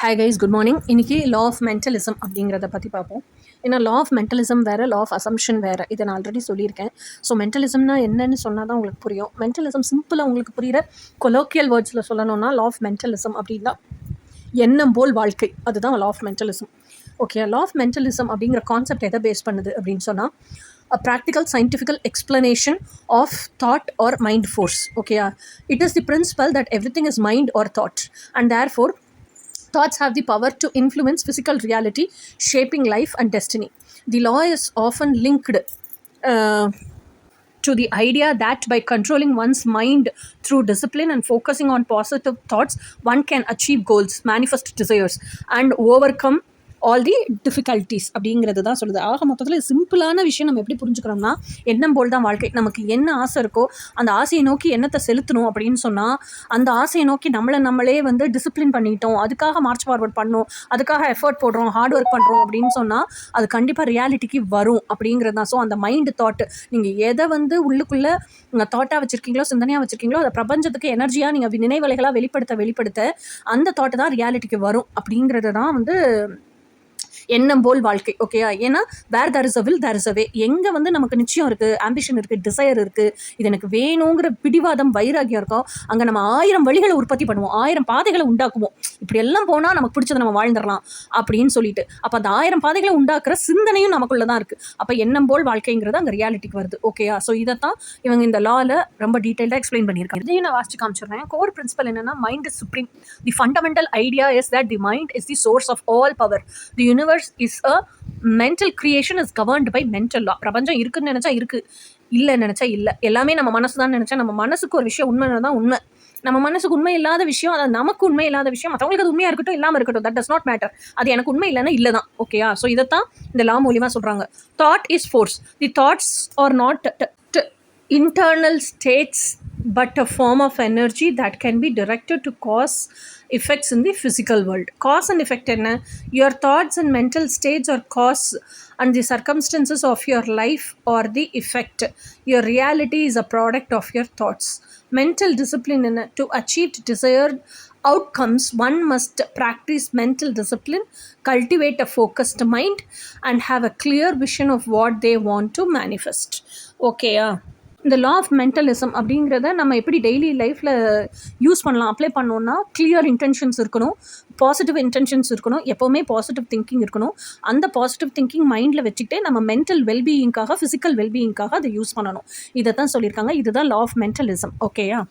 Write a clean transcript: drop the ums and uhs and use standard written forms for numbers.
Hi guys, good morning. இன்றைக்கி லா of mentalism அப்படிங்கிறத பற்றி பார்ப்போம். ஏன்னா லா ஆஃப் மென்டலிசம் வேறு, லா ஆஃப் அசம்ஷன் வேறு. இதை நான் ஆல்ரெடி சொல்லியிருக்கேன். ஸோ மென்டலிசம்னா என்னன்னு சொன்னால் தான் உங்களுக்கு புரியும். மென்டலிசம் சிம்பிளாக உங்களுக்கு புரிகிற கொலோக்கியல் வேர்ட்ஸில் சொல்லணும்னா லா ஆஃப் மென்டலிசம் அப்படின்னா எண்ணம் போல் வாழ்க்கை, அதுதான் law of mentalism. Okay, law of mentalism அப்படிங்கிற கான்செப்ட் எதை பேஸ் பண்ணுது அப்படின்னு சொன்னால் a practical scientific explanation of thought or mind force. Okay, it is the principle that everything is mind or thought, and therefore thoughts have the power to influence physical reality, shaping life and destiny. The law is often linked to the idea that by controlling one's mind through discipline and focusing on positive thoughts, one can achieve goals, manifest desires, and overcome all the difficulties அப்படிங்கிறது தான் சொல்லுது. ஆக மொத்தத்தில் சிம்பிளான விஷயம் நம்ம எப்படி புரிஞ்சுக்கிறோம்னா, எண்ணம் போல் தான் வாழ்க்கை. நமக்கு என்ன ஆசை இருக்கோ அந்த ஆசையை நோக்கி எண்ணத்தை செலுத்தணும் அப்படின்னு சொன்னால், அந்த ஆசையை நோக்கி நம்மளே டிசிப்ளின் பண்ணிட்டோம், அதுக்காக மார்ச் ஃபார்வர்ட் பண்ணோம், அதுக்காக எஃபர்ட் போடுறோம், ஹார்ட் ஒர்க் பண்ணுறோம் அப்படின்னு சொன்னால் அது கண்டிப்பாக ரியாலிட்டிக்கு வரும் அப்படிங்கிறது தான். ஸோ அந்த மைண்டு தாட்டு, நீங்கள் எதை உள்ளுக்குள்ளே தாட்டாக வச்சுருக்கீங்களோ, சிந்தனையாக வச்சுருக்கீங்களோ, அதை பிரபஞ்சத்துக்கு எனர்ஜியாக நீங்கள் நினைவலைகளாக வெளிப்படுத்த அந்த தாட்டு தான் ரியாலிட்டிக்கு வரும் அப்படிங்கிறது தான் எண்ணம் போல் வாழ்க்கை. ஓகேயா? ஏன்னா where there is a will there is a way. எங்கே நமக்கு நிச்சயம் இருக்குது, ஆம்பிஷன் இருக்குது, டிசையர் இருக்குது, இது எனக்கு வேணுங்கிற பிடிவாதம், வைராகியம் இருக்கும், அங்கே நம்ம 1000 வழிகளை உற்பத்தி பண்ணுவோம், 1000 பாதைகளை உண்டாக்குவோம். இப்படி எல்லாம் போனால் நமக்கு பிடிச்சதை நம்ம வாழ்ந்துடலாம் அப்படின்னு சொல்லிட்டு, அப்போ அந்த 1000 பாதைகளை உண்டாக்குற சிந்தனையும் நமக்குள்ள தான் இருக்குது. அப்போ எண்ணம் போல் வாழ்க்கைங்கிறது அங்கே ரியாலிட்டிக்கு வருது. ஓகேயா? ஸோ இதைத்தான் இவங்க இந்த லாவில் ரொம்ப டீட்டெயிலாக எக்ஸ்பிளைன் பண்ணியிருக்காங்க. இதையும் நான் வாசிச்சு காமிச்சிடுறேன். கோர் பிரின்சிபல் என்னன்னா, mind is supreme. The fundamental idea is that the mind is the source of all power. The universe is a mental creation is governed by mental law. பிரபஞ்சம் இருக்குன்னு நினைச்சா இருக்கு, இல்லைன்னு நினைச்சா இல்லை. எல்லாமே நம்ம மனசு தான் நினைச்சா, நம்ம மனசுக்கு ஒரு விஷயம் உண்மை தான் உண்மை. நம்ம மனசுக்கு உண்மை இல்லாத விஷயம், அது நமக்கு உண்மை இல்லாத விஷயம், மற்றவங்களுக்கு அது உண்மையாக இருக்கட்டும் இல்லாமல் இருக்கட்டும், தட் டஸ் நாட் மேட்டர். அது எனக்கு உண்மை இல்லைன்னா இல்லை தான். ஓகேயா? ஸோ இதைத்தான் இந்த லா மூலியமாக சொல்கிறாங்க. Thought is force. The thoughts are not internal states but a form of energy that can be directed to cause effects in the physical world. Cause and effect enna? Your thoughts and mental states are cause and the circumstances of your life or the effect. Your reality is a product of your thoughts. Mental discipline enna? To achieve desired outcomes, one must practice mental discipline, cultivate a focused mind, and have a clear vision of what they want to manifest. Okay, இந்த லா of mentalism அப்படிங்கிறத நம்ம எப்படி daily லைஃப்பில் use பண்ணலாம், apply பண்ணோன்னா clear intentions இருக்கணும், positive intentions இருக்கணும், எப்போவுமே பாசிட்டிவ் திங்கிங் இருக்கணும். அந்த பாசிட்டிவ் திங்கிங் மைண்டில் வச்சுக்கிட்டே நம்ம மென்டல் வெல்பீயிங்காக, ஃபிசிக்கல் வெல்பீயிங்காக அதை யூஸ் பண்ணணும். இதை தான் சொல்லியிருக்காங்க. இதுதான் லா ஆஃப் மென்டலிசம். ஓகேயா?